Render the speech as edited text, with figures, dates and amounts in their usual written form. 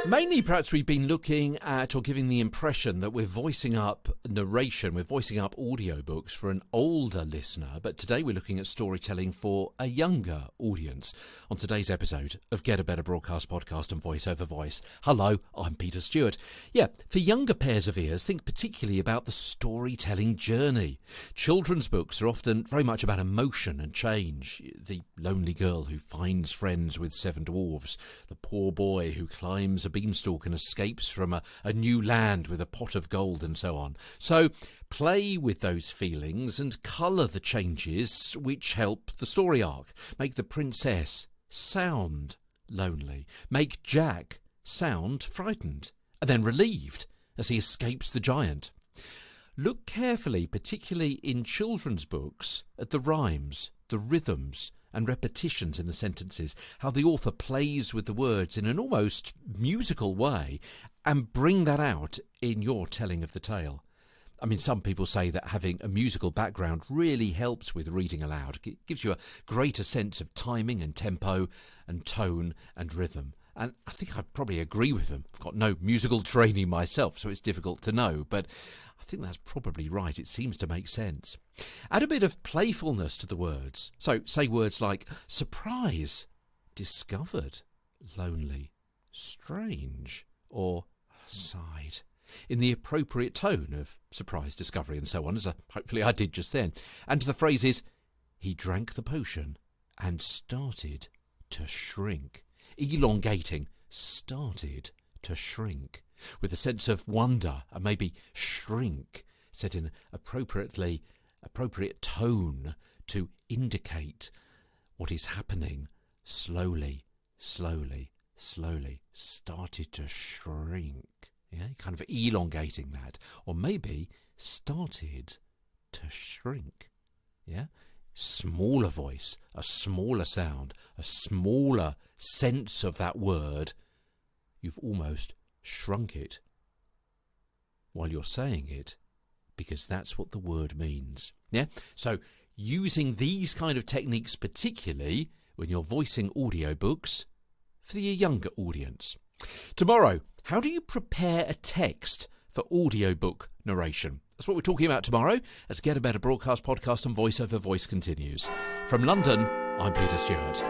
Mainly, perhaps we've been looking at or giving the impression that we're voicing up narration, we're voicing up audiobooks for an older listener, but today we're looking at storytelling for a younger audience. On today's episode of Get a Better Broadcast Podcast and Voice Over Voice. Hello, I'm Peter Stewart. Yeah, for younger pairs of ears, think particularly about the storytelling journey. Children's books are often very much about emotion and change. The lonely girl who finds friends with 7 dwarves, the poor boy who climbs a beanstalk and escapes from a new land with a pot of gold and so on. So play with those feelings and colour the changes which help the story arc. Make the princess sound lonely. Make Jack sound frightened and then relieved as he escapes the giant. Look carefully, particularly in children's books, at the rhymes, the rhythms and repetitions in the sentences, how the author plays with the words in an almost musical way, and bring that out in your telling of the tale. I mean, some people say that having a musical background really helps with reading aloud. It gives you a greater sense of timing and tempo and tone and rhythm. And I think I'd probably agree with them. I've got no musical training myself, so it's difficult to know, but I think that's probably right. It seems to make sense. Add a bit of playfulness to the words. So say words like surprise, discovered, lonely, strange, or sighed, in the appropriate tone of surprise, discovery, and so on, as hopefully I did just then. And the phrase is, he drank the potion and started to shrink. Elongating, started to shrink, with a sense of wonder and maybe shrink set in appropriate tone to indicate what is happening. Slowly, slowly, slowly started to shrink. Yeah, kind of elongating that. Or maybe started to shrink. Yeah, smaller voice, a smaller sound, a smaller sense of that word. You've almost shrunk it while you're saying it, because that's what the word means. Yeah, so using these kind of techniques, particularly when you're voicing audiobooks for the younger audience. Tomorrow, how do you prepare a text for audiobook narration? That's what we're talking about tomorrow as Get a Better Broadcast Podcast and Voice Over Voice continues. From London, I'm Peter Stewart.